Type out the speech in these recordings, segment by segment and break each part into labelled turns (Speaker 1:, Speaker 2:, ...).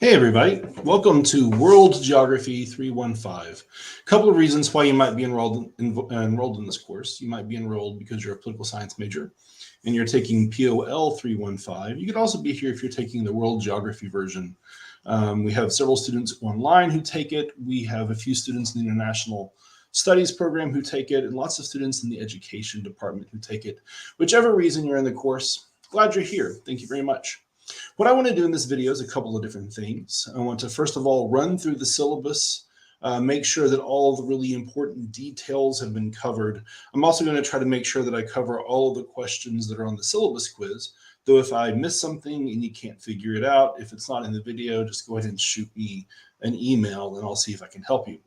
Speaker 1: Hey everybody, welcome to World Geography 315. A couple of reasons why you might be enrolled in this course. You might be enrolled because you're a political science major and you're taking POL 315. You could also be here if you're taking the World Geography version. We have several students online who take it. We have a few students in the International Studies program who take it, and lots of students in the Education department who take it. Whichever reason you're in the course, glad you're here. Thank you very much. What I want to do in this video is a couple of different things. I want to first of all run through the syllabus, make sure that all the really important details have been covered. I'm also going to try to make sure that I cover all of the questions that are on the syllabus quiz, though if I miss something and you can't figure it out, if it's not in the video, just go ahead and shoot me an email and I'll see if I can help you.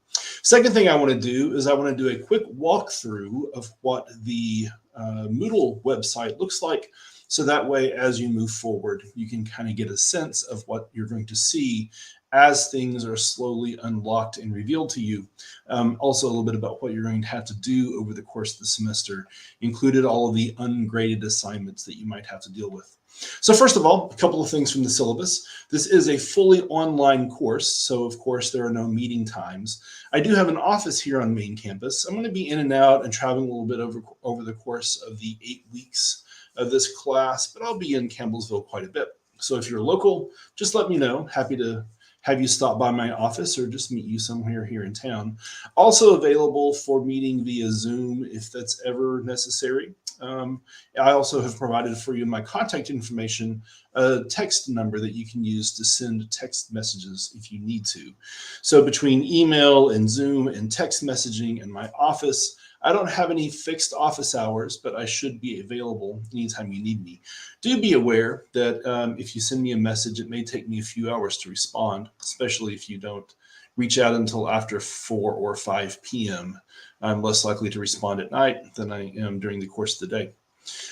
Speaker 1: Second thing I want to do is I want to do a quick walkthrough of what the Moodle website looks like. So that way, as you move forward, you can kind of get a sense of what you're going to see as things are slowly unlocked and revealed to you. Also, a little bit about what you're going to have to do over the course of the semester, included all of the ungraded assignments that you might have to deal with. So first of all, a couple of things from the syllabus. This is a fully online course, so of course there are no meeting times. I do have an office here on main campus. I'm going to be in and out and traveling a little bit over the course of the 8 weeks of this class, but I'll be in Campbellsville quite a bit. So if you're local, just let me know. Happy to have you stop by my office or just meet you somewhere here in town. Also available for meeting via Zoom if that's ever necessary. I also have provided for you my contact information, a text number that you can use to send text messages if you need to. So between email and Zoom and text messaging and my office, I don't have any fixed office hours, but I should be available anytime you need me. Do be aware that if you send me a message, it may take me a few hours to respond, especially if you don't reach out until after 4 or 5 p.m. I'm less likely to respond at night than I am during the course of the day.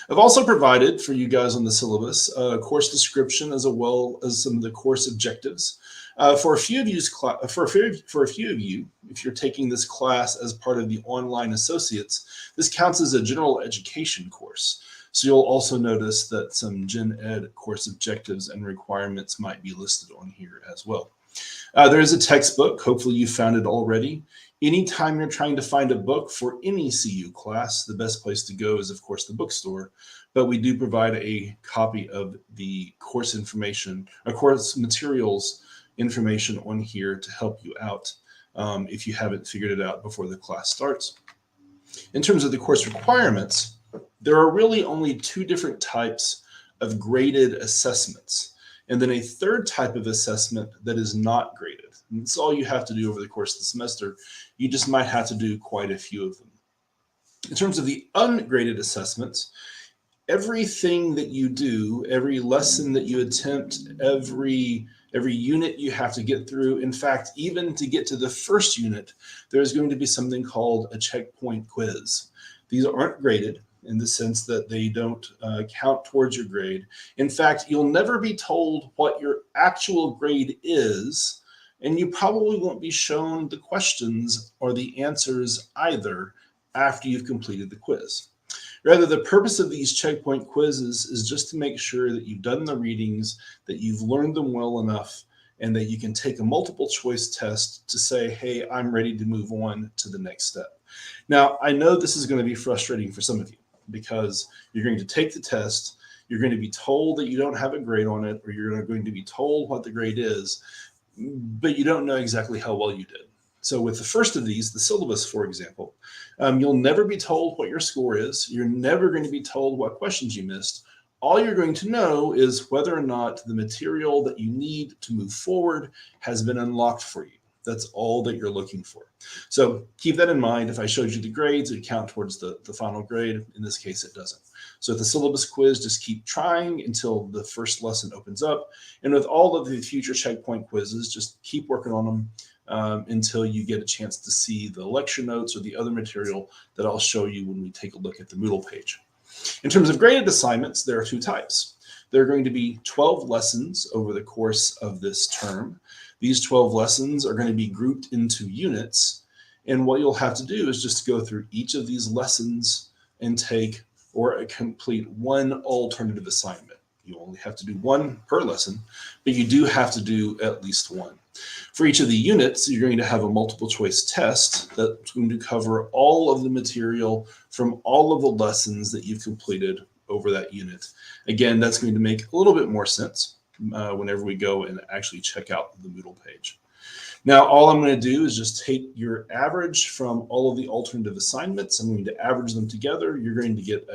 Speaker 1: I've also provided for you guys on the syllabus a course description as well as some of the course objectives. For a few of you, if you're taking this class as part of the online associates, this counts as a general education course. So you'll also notice that some gen ed course objectives and requirements might be listed on here as well. There is a textbook. Hopefully you found it already. Anytime you're trying to find a book for any CU class, the best place to go is, of course, the bookstore. But we do provide a copy of the course information, course materials information on here to help you out if you haven't figured it out before the class starts. In terms of the course requirements, there are really only 2 different types of graded assessments, and then a third type of assessment that is not graded. And that's all you have to do over the course of the semester. You just might have to do quite a few of them. In terms of the ungraded assessments, everything that you do, every lesson that you attempt, every unit you have to get through. In fact, even to get to the first unit, there's going to be something called a checkpoint quiz. These aren't graded in the sense that they don't count towards your grade. In fact, you'll never be told what your actual grade is, and you probably won't be shown the questions or the answers either after you've completed the quiz. Rather, the purpose of these checkpoint quizzes is just to make sure that you've done the readings, that you've learned them well enough, and that you can take a multiple choice test to say, hey, I'm ready to move on to the next step. Now, I know this is going to be frustrating for some of you because you're going to take the test, you're going to be told that you don't have a grade on it, or you're going to be told what the grade is, but you don't know exactly how well you did. So with the first of these, the syllabus, for example, you'll never be told what your score is. You're never going to be told what questions you missed. All you're going to know is whether or not the material that you need to move forward has been unlocked for you. That's all that you're looking for. So keep that in mind. If I showed you the grades, it count towards the final grade. In this case, it doesn't. So with the syllabus quiz, just keep trying until the first lesson opens up. And with all of the future checkpoint quizzes, just keep working on them until you get a chance to see the lecture notes or the other material that I'll show you when we take a look at the Moodle page. In terms of graded assignments, there are 2 types. There are going to be 12 lessons over the course of this term. These 12 lessons are going to be grouped into units, and what you'll have to do is just go through each of these lessons and take or complete one alternative assignment. You only have to do one per lesson, but you do have to do at least one. For each of the units, you're going to have a multiple choice test that's going to cover all of the material from all of the lessons that you've completed over that unit. Again, that's going to make a little bit more sense whenever we go and actually check out the Moodle page. Now, all I'm going to do is just take your average from all of the alternative assignments. I'm going to average them together. You're going to get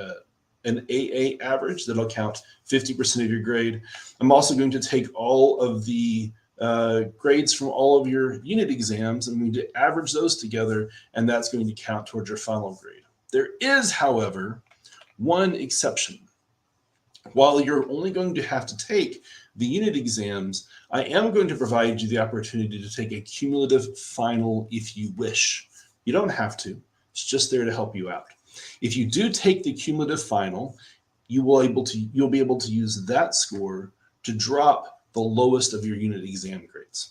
Speaker 1: an AA average that'll count 50% of your grade. I'm also going to take all of the grades from all of your unit exams. I'm going to average those together, and that's going to count towards your final grade. There is, however, one exception. While you're only going to have to take the unit exams, I am going to provide you the opportunity to take a cumulative final if you wish. You don't have to. It's just there to help you out. If you do take the cumulative final, you'll be able to use that score to drop the lowest of your unit exam grades.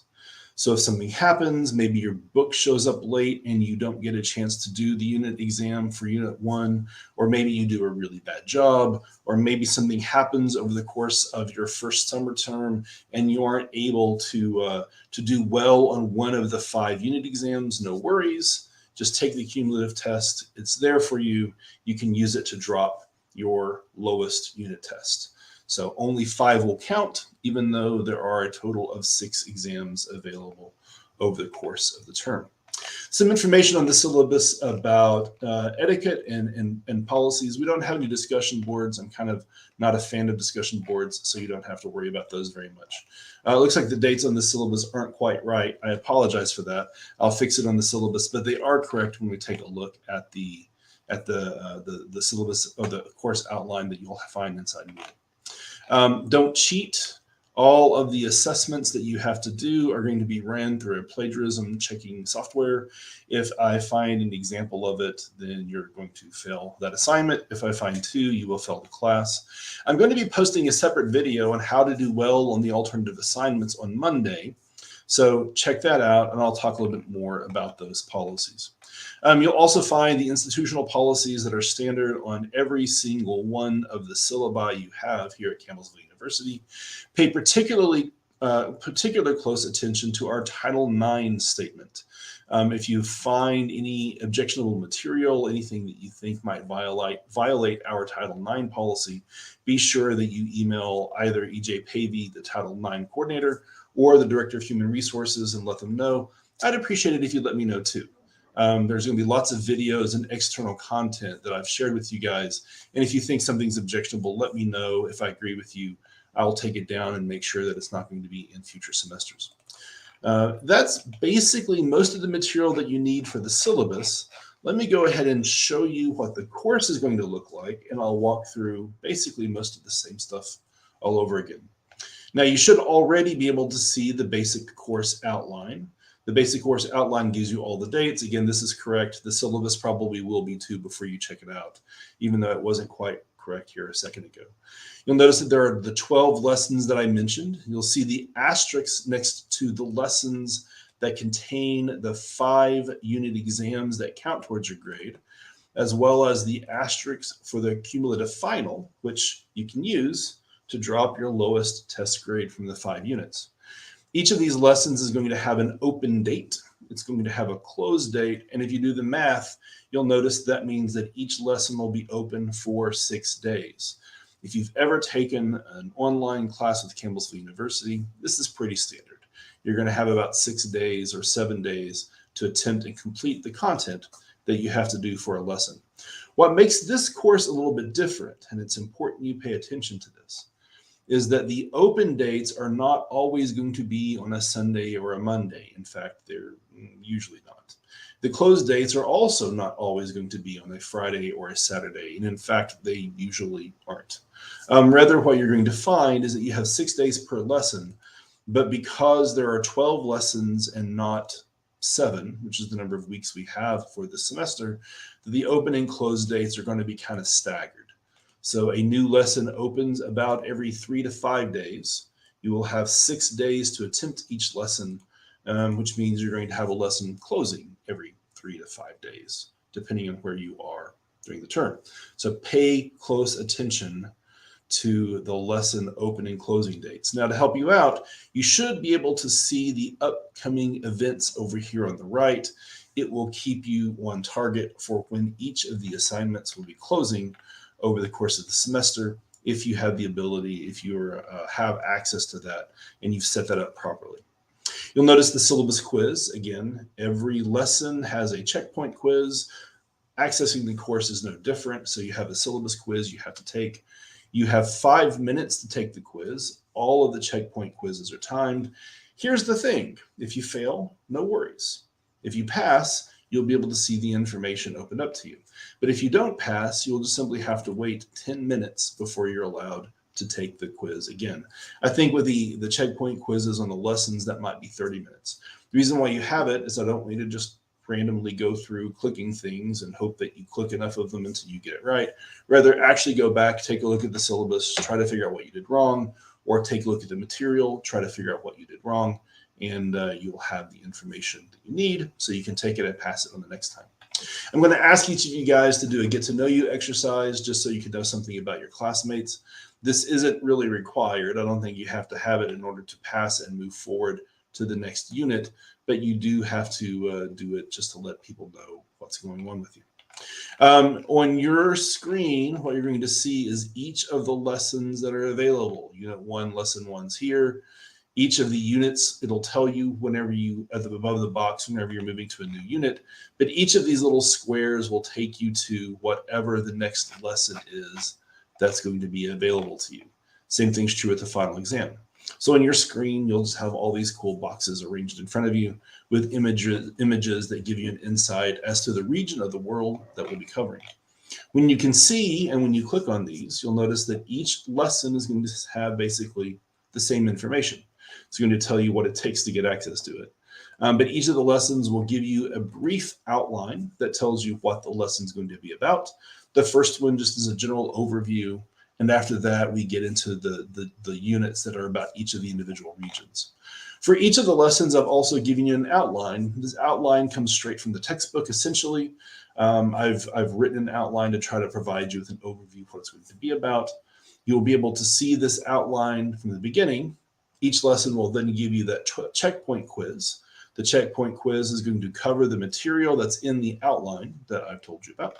Speaker 1: So if something happens, maybe your book shows up late and you don't get a chance to do the unit exam for unit 1, or maybe you do a really bad job, or maybe something happens over the course of your first summer term and you aren't able to do well on one of the 5 unit exams, no worries. Just take the cumulative test. It's there for you. You can use it to drop your lowest unit test. So only 5 will count, even though there are a total of 6 exams available over the course of the term. Some information on the syllabus about etiquette and policies. We don't have any discussion boards. I'm kind of not a fan of discussion boards, so you don't have to worry about those very much. It looks like the dates on the syllabus aren't quite right. I apologize for that. I'll fix it on the syllabus, but they are correct when we take a look at the syllabus or the course outline that you'll find inside Moodle. Don't cheat. All of the assessments that you have to do are going to be ran through a plagiarism checking software. If I find an example of it, then you're going to fail that assignment. If I find 2, you will fail the class. I'm going to be posting a separate video on how to do well on the alternative assignments on Monday. So check that out, and I'll talk a little bit more about those policies. You'll also find the institutional policies that are standard on every single one of the syllabi you have here at Campbellsville University. Pay particular close attention to our Title IX statement. If you find any objectionable material, anything that you think might violate our Title IX policy, be sure that you email either EJ Pavey, the Title IX coordinator, or the Director of Human Resources and let them know. I'd appreciate it if you let me know too. There's going to be lots of videos and external content that I've shared with you guys. And if you think something's objectionable, let me know. If I agree with you, I'll take it down and make sure that it's not going to be in future semesters. That's basically most of the material that you need for the syllabus. Let me go ahead and show you what the course is going to look like, and I'll walk through basically most of the same stuff all over again. Now, you should already be able to see the basic course outline. The basic course outline gives you all the dates. Again, this is correct. The syllabus probably will be too before you check it out, even though it wasn't quite correct here a second ago. You'll notice that there are the 12 lessons that I mentioned. You'll see the asterisks next to the lessons that contain the 5 unit exams that count towards your grade, as well as the asterisks for the cumulative final, which you can use to drop your lowest test grade from the 5 units. Each of these lessons is going to have an open date. It's going to have a close date. And if you do the math, you'll notice that means that each lesson will be open for 6 days. If you've ever taken an online class with Campbellsville University, this is pretty standard. You're going to have about 6 days or 7 days to attempt and complete the content that you have to do for a lesson. What makes this course a little bit different, and it's important you pay attention to this, is that the open dates are not always going to be on a Sunday or a Monday. In fact, they're usually not. The closed dates are also not always going to be on a Friday or a Saturday, and in fact, they usually aren't. Rather, what you're going to find is that you have 6 days per lesson, but because there are 12 lessons and not 7, which is the number of weeks we have for this semester, the open and closed dates are going to be kind of staggered. So a new lesson opens about every 3 to 5 days. You will have 6 days to attempt each lesson, which means you're going to have a lesson closing every 3 to 5 days, depending on where you are during the term. So pay close attention to the lesson open and closing dates. Now, to help you out, you should be able to see the upcoming events over here on the right. It will keep you on target for when each of the assignments will be closing over the course of the semester, if you have the ability, if you have access to that, and you've set that up properly. You'll notice the syllabus quiz. Again, every lesson has a checkpoint quiz. Accessing the course is no different. So you have a syllabus quiz you have to take. You have 5 minutes to take the quiz. All of the checkpoint quizzes are timed. Here's the thing. If you fail, no worries. If you pass, you'll be able to see the information open up to you. But if you don't pass, you'll just simply have to wait 10 minutes before you're allowed to take the quiz again. I think with the checkpoint quizzes on the lessons, that might be 30 minutes. The reason why you have it is I don't want you to just randomly go through clicking things and hope that you click enough of them until you get it right. Rather, actually go back, take a look at the syllabus, try to figure out what you did wrong, or take a look at the material, try to figure out what you did wrong, and you'll have the information that you need so you can take it and pass it on the next time. I'm going to ask each of you guys to do a get to know you exercise just so you can know something about your classmates. This isn't really required. I don't think you have to have it in order to pass and move forward to the next unit, but you do have to do it just to let people know what's going on with you. On your screen, what you're going to see is each of the lessons that are available. Unit 1, lesson 1's here. Each of the units, it'll tell you whenever you, above the box, whenever you're moving to a new unit, but each of these little squares will take you to whatever the next lesson is that's going to be available to you. Same thing's true at the final exam. So on your screen, you'll just have all these cool boxes arranged in front of you with images that give you an insight as to the region of the world that we'll be covering. When you can see, and when you click on these, you'll notice that each lesson is going to have basically the same information. It's going to tell you what it takes to get access to it. But each of the lessons will give you a brief outline that tells you what the lesson is going to be about. The first one just is a general overview. And after that, we get into the units that are about each of the individual regions. For each of the lessons, I've also given you an outline. This outline comes straight from the textbook, essentially. I've written an outline to try to provide you with an overview of what it's going to be about. You'll be able to see this outline from the beginning. Each lesson will then give you that checkpoint quiz. The checkpoint quiz is going to cover the material that's in the outline that I've told you about.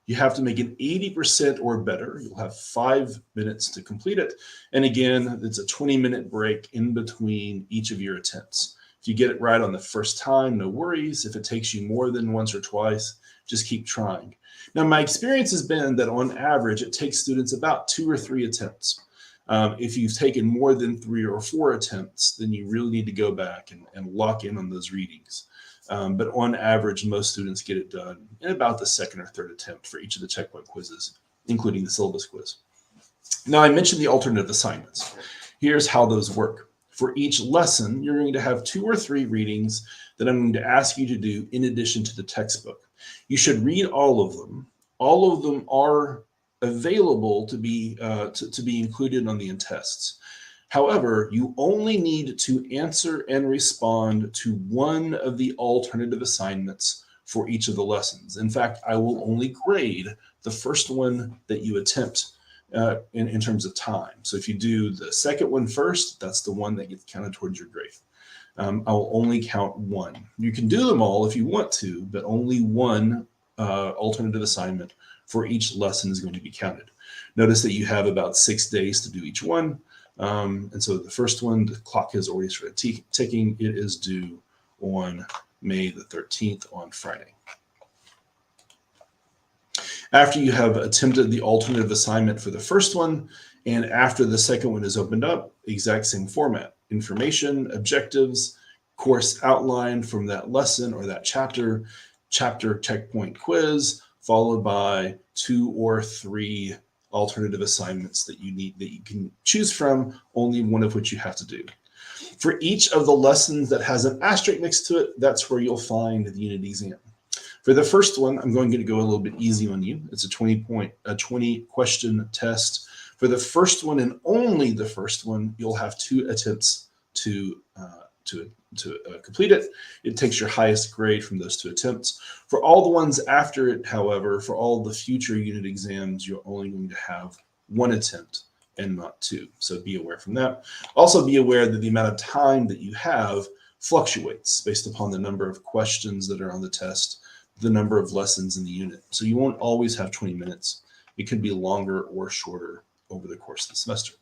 Speaker 1: You have to make it 80% or better. You'll have 5 minutes to complete it. And again, it's a 20-minute break in between each of your attempts. If you get it right on the first time, no worries. If it takes you more than once or twice, just keep trying. Now, my experience has been that on average, it takes students about 2 or 3 attempts. If you've taken more than 3 or 4 attempts, then you really need to go back and lock in on those readings. But on average, most students get it done in about the 2nd or 3rd attempt for each of the checkpoint quizzes, including the syllabus quiz. Now, I mentioned the alternative assignments. Here's how those work. For each lesson, you're going to have 2 or 3 readings that I'm going to ask you to do in addition to the textbook. You should read all of them. All of them are available to be included on the tests. However, you only need to answer and respond to one of the alternative assignments for each of the lessons. In fact, I will only grade the first one that you attempt in terms of time. So if you do the second one first, that's the one that gets counted towards your grade. I will only count one. You can do them all if you want to, but only one alternative assignment for each lesson is going to be counted. Notice that you have about 6 days to do each one. And so the first one, the clock has already started ticking. It is due on May the 13th on Friday. After you have attempted the alternative assignment for the first one, and after the second one is opened up, exact same format: information, objectives, course outline from that lesson or that chapter checkpoint quiz, followed by 2 or 3 alternative assignments that you can choose from, only one of which you have to do. For each of the lessons that has an asterisk next to it, that's where you'll find the unit exam. For the first one, I'm going to go a little bit easy on you. It's a 20 question test. For the first one and only the first one, you'll have 2 attempts to complete it. It takes your highest grade from those 2 attempts. For all the ones after it, however, for all the future unit exams, you're only going to have one attempt and not two. So be aware from that. Also be aware that the amount of time that you have fluctuates based upon the number of questions that are on the test, the number of lessons in the unit. So you won't always have 20 minutes. It could be longer or shorter over the course of the semester.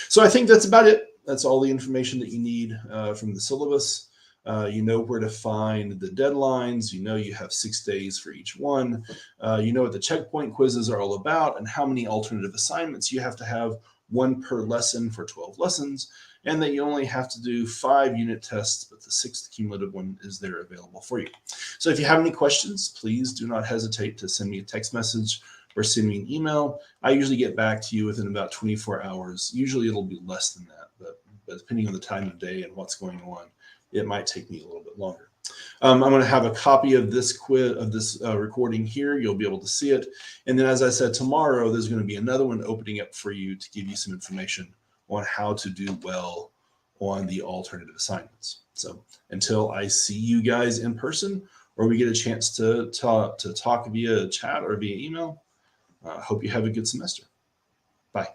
Speaker 1: So I think that's about it. That's all the information that you need from the syllabus. You know where to find the deadlines. You know you have 6 days for each one. You know what the checkpoint quizzes are all about and how many alternative assignments you have to have, one per lesson for 12 lessons, and that you only have to do 5 unit tests, but the 6th cumulative one is there available for you. So if you have any questions, please do not hesitate to send me a text message or send me an email. I usually get back to you within about 24 hours. Usually it'll be less than that, but depending on the time of day and what's going on, it might take me a little bit longer. I'm going to have a copy of this recording here. You'll be able to see it. And then, as I said, tomorrow, there's going to be another one opening up for you to give you some information on how to do well on the alternative assignments. So until I see you guys in person, or we get a chance to talk via chat or via email, hope you have a good semester. Bye.